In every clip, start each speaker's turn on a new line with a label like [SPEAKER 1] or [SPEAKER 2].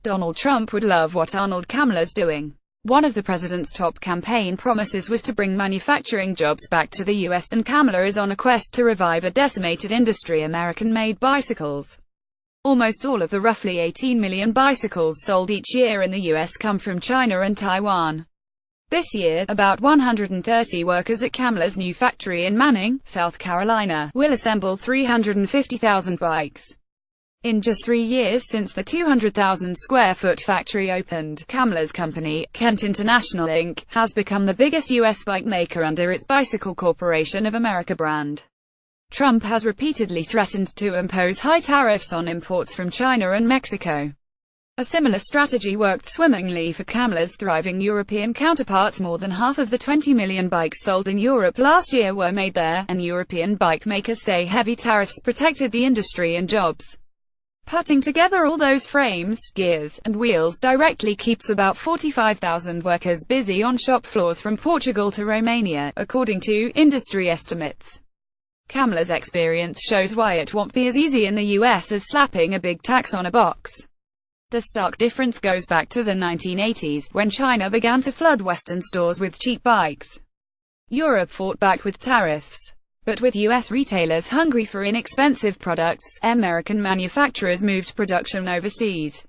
[SPEAKER 1] Donald Trump would love what Arnold Kamler's doing. One of the president's top campaign promises was to bring manufacturing jobs back to the U.S., and Kamler is on a quest to revive a decimated industry: American-made bicycles. Almost all of the roughly 18 million bicycles sold each year in the U.S. come from China and Taiwan. This year, about 130 workers at Kamler's new factory in Manning, South Carolina, will assemble 350,000 bikes. In just 3 years since the 200,000-square-foot factory opened, Kamler's company, Kent International Inc., has become the biggest U.S. bike maker under its Bicycle Corporation of America brand. Trump has repeatedly threatened to impose high tariffs on imports from China and Mexico. A similar strategy worked swimmingly for Kamler's thriving European counterparts. More than half of the 20 million bikes sold in Europe last year were made there, and European bike makers say heavy tariffs protected the industry and jobs. Putting together all those frames, gears, and wheels directly keeps about 45,000 workers busy on shop floors from Portugal to Romania, according to industry estimates. Kamler's experience shows why it won't be as easy in the US as slapping a big tax on a box. The stark difference goes back to the 1980s, when China began to flood Western stores with cheap bikes. Europe fought back with tariffs. But with U.S. retailers hungry for inexpensive products, American manufacturers moved production overseas.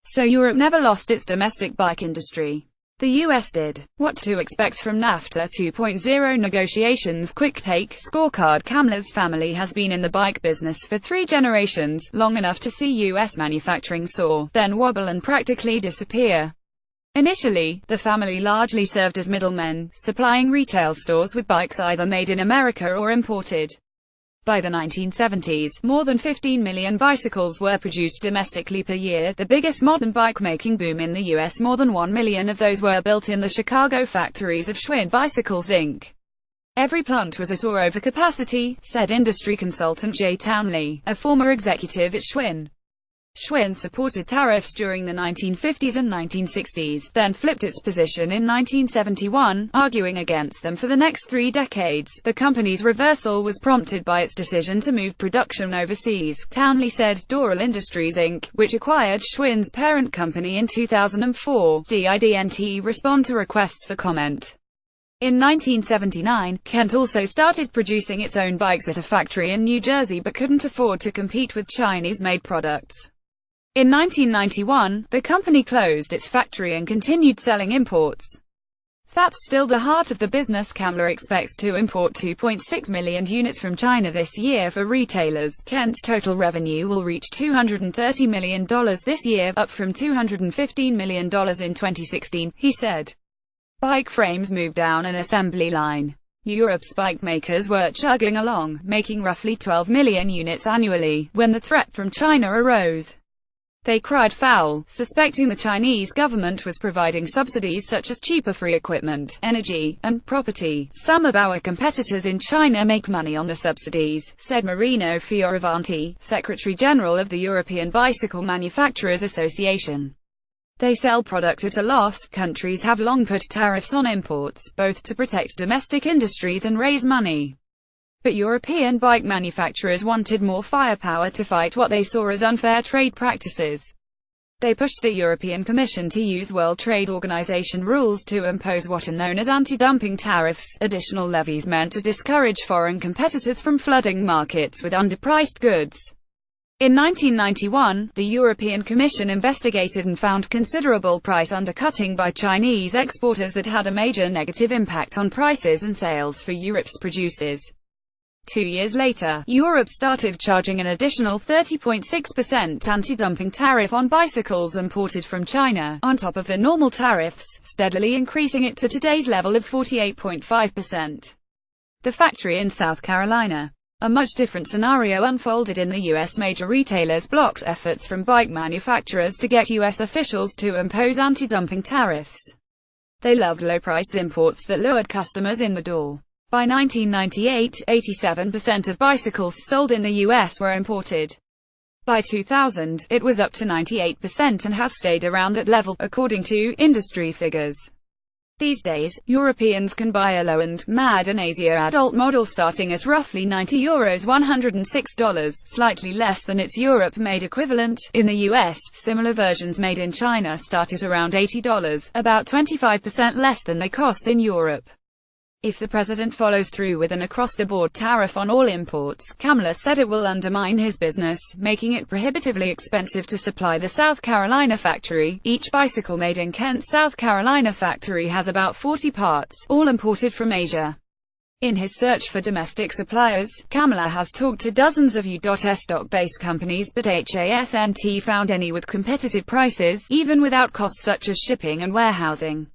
[SPEAKER 1] So Europe never lost its domestic bike industry. The U.S. did. What to expect from NAFTA 2.0 negotiations? Quick take scorecard. Kamler's family has been in the bike business for 3 generations, long enough to see U.S. manufacturing soar, then wobble and practically disappear. Initially, the family largely served as middlemen, supplying retail stores with bikes either made in America or imported. By the 1970s, more than 15 million bicycles were produced domestically per year, the biggest modern bike-making boom in the U.S. More than 1 million of those were built in the Chicago factories of Schwinn Bicycles Inc. Every plant was at or over capacity, said industry consultant Jay Townley, a former executive at Schwinn. Schwinn supported tariffs during the 1950s and 1960s, then flipped its position in 1971, arguing against them for the next 3 decades. The company's reversal was prompted by its decision to move production overseas, Townley said. Doral Industries Inc., which acquired Schwinn's parent company in 2004, didn't respond to requests for comment. In 1979, Kent also started producing its own bikes at a factory in New Jersey but couldn't afford to compete with Chinese-made products. In 1991, the company closed its factory and continued selling imports. That's still the heart of the business. Kamler expects to import 2.6 million units from China this year for retailers. Kent's total revenue will reach $230 million this year, up from $215 million in 2016, he said. Bike frames moved down an assembly line. Europe's bike makers were chugging along, making roughly 12 million units annually, when the threat from China arose. They cried foul, suspecting the Chinese government was providing subsidies such as cheaper free equipment, energy, and property. Some of our competitors in China make money on the subsidies, said Marino Fioravanti, Secretary General of the European Bicycle Manufacturers Association. They sell product at a loss. Countries have long put tariffs on imports, both to protect domestic industries and raise money. But European bike manufacturers wanted more firepower to fight what they saw as unfair trade practices. They pushed the European Commission to use World Trade Organization rules to impose what are known as anti-dumping tariffs, additional levies meant to discourage foreign competitors from flooding markets with underpriced goods. In 1991, the European Commission investigated and found considerable price undercutting by Chinese exporters that had a major negative impact on prices and sales for Europe's producers. 2 years later, Europe started charging an additional 30.6% anti-dumping tariff on bicycles imported from China, on top of the normal tariffs, steadily increasing it to today's level of 48.5%. The factory in South Carolina. A much different scenario unfolded in the U.S. Major retailers blocked efforts from bike manufacturers to get U.S. officials to impose anti-dumping tariffs. They loved low-priced imports that lured customers in the door. By 1998, 87% of bicycles sold in the U.S. were imported. By 2000, it was up to 98% and has stayed around that level, according to industry figures. These days, Europeans can buy a low-end Mazda Asia adult model starting at roughly €90 $106, slightly less than its Europe-made equivalent. In the US, similar versions made in China start at around $80, about 25% less than they cost in Europe. If the president follows through with an across-the-board tariff on all imports, Kamler said it will undermine his business, making it prohibitively expensive to supply the South Carolina factory. Each bicycle made in Kent's South Carolina factory has about 40 parts, all imported from Asia. In his search for domestic suppliers, Kamler has talked to dozens of U.S. stock-based companies, but hasn't found any with competitive prices, even without costs such as shipping and warehousing.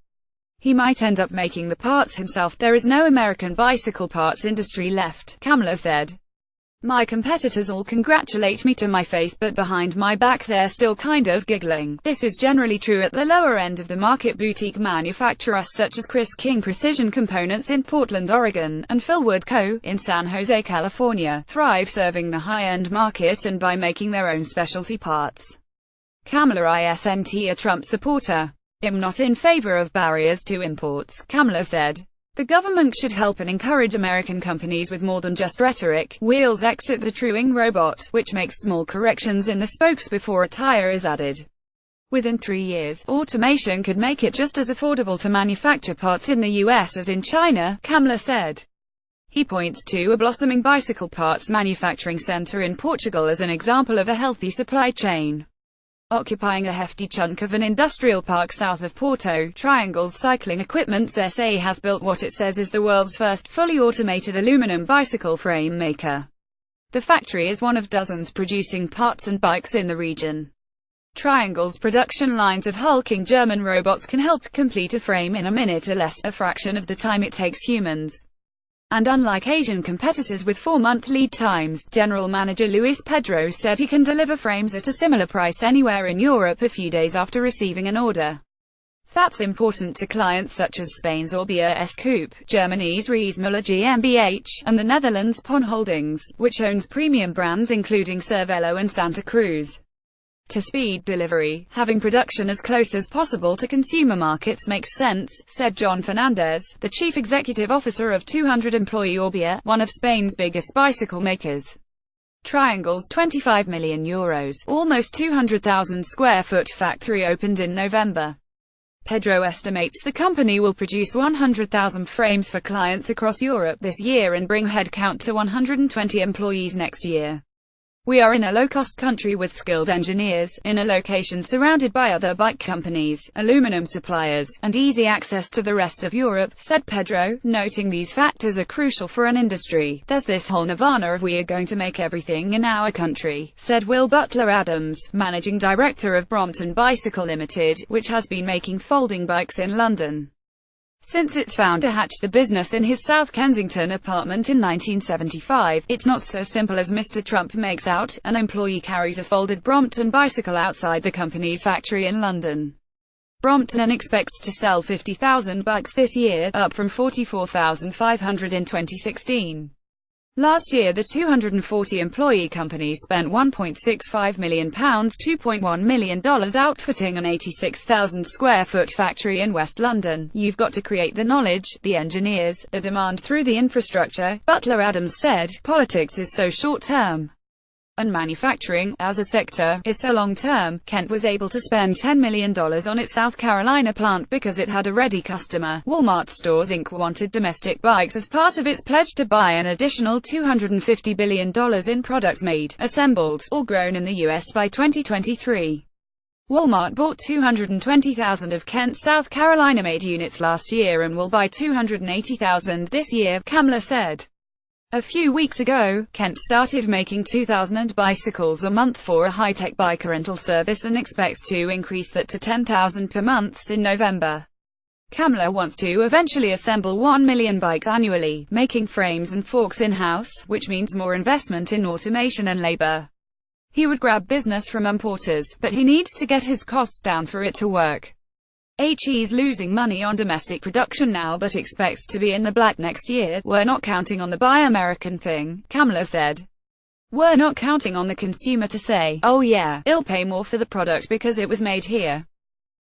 [SPEAKER 1] He might end up making the parts himself. There is no American bicycle parts industry left, Kamler said. My competitors all congratulate me to my face, but behind my back they're still kind of giggling. This is generally true at the lower end of the market. Boutique manufacturers such as Chris King Precision Components in Portland, Oregon, and Philwood Co. in San Jose, California, thrive serving the high-end market and by making their own specialty parts. Kamler isn't a Trump supporter. I'm not in favor of barriers to imports, Kamler said. The government should help and encourage American companies with more than just rhetoric. Wheels exit the Truing robot, which makes small corrections in the spokes before a tire is added. Within 3 years, automation could make it just as affordable to manufacture parts in the US as in China, Kamler said. He points to a blossoming bicycle parts manufacturing center in Portugal as an example of a healthy supply chain. Occupying a hefty chunk of an industrial park south of Porto, Triangles Cycling Equipments SA has built what it says is the world's first fully automated aluminum bicycle frame maker. The factory is one of dozens producing parts and bikes in the region. Triangle's production lines of hulking German robots can help complete a frame in a minute or less, a fraction of the time it takes humans. And unlike Asian competitors with 4-month lead times, General Manager Luis Pedro said he can deliver frames at a similar price anywhere in Europe a few days after receiving an order. That's important to clients such as Spain's Orbea S-Coupe, Germany's Riesmuller GmbH, and the Netherlands' Pon Holdings, which owns premium brands including Cervelo and Santa Cruz. To speed delivery, having production as close as possible to consumer markets makes sense, said John Fernandez, the chief executive officer of 200-employee Orbea, one of Spain's biggest bicycle makers. Triangle's €25 million, almost 200,000 square foot factory opened in November. Pedro estimates the company will produce 100,000 frames for clients across Europe this year and bring headcount to 120 employees next year. We are in a low-cost country with skilled engineers, in a location surrounded by other bike companies, aluminum suppliers, and easy access to the rest of Europe, said Pedro, noting these factors are crucial for an industry. There's this whole nirvana of we are going to make everything in our country, said Will Butler Adams, managing director of Brompton Bicycle Limited, which has been making folding bikes in London since its founder hatched the business in his South Kensington apartment in 1975. It's not so simple as Mr. Trump makes out. An employee carries a folded Brompton bicycle outside the company's factory in London. Brompton expects to sell 50,000 bikes this year, up from 44,500 in 2016. Last year the 240-employee company spent £1.65 million $2.1 million outfitting an 86,000 square foot factory in West London. You've got to create the knowledge, the engineers, a demand through the infrastructure, Butler Adams said. Politics is so short-term, and manufacturing, as a sector, is so long-term. Kent was able to spend $10 million on its South Carolina plant because it had a ready customer. Walmart Stores Inc. wanted domestic bikes as part of its pledge to buy an additional $250 billion in products made, assembled, or grown in the U.S. by 2023. Walmart bought 220,000 of Kent's South Carolina-made units last year and will buy 280,000 this year, Kamler said. A few weeks ago, Kent started making 2,000 bicycles a month for a high-tech bike rental service and expects to increase that to 10,000 per month in November. Kamler wants to eventually assemble 1 million bikes annually, making frames and forks in-house, which means more investment in automation and labor. He would grab business from importers, but he needs to get his costs down for it to work. He's losing money on domestic production now but expects to be in the black next year. We're not counting on the Buy American thing, Kamler said. We're not counting on the consumer to say, oh yeah, I'll pay more for the product because it was made here.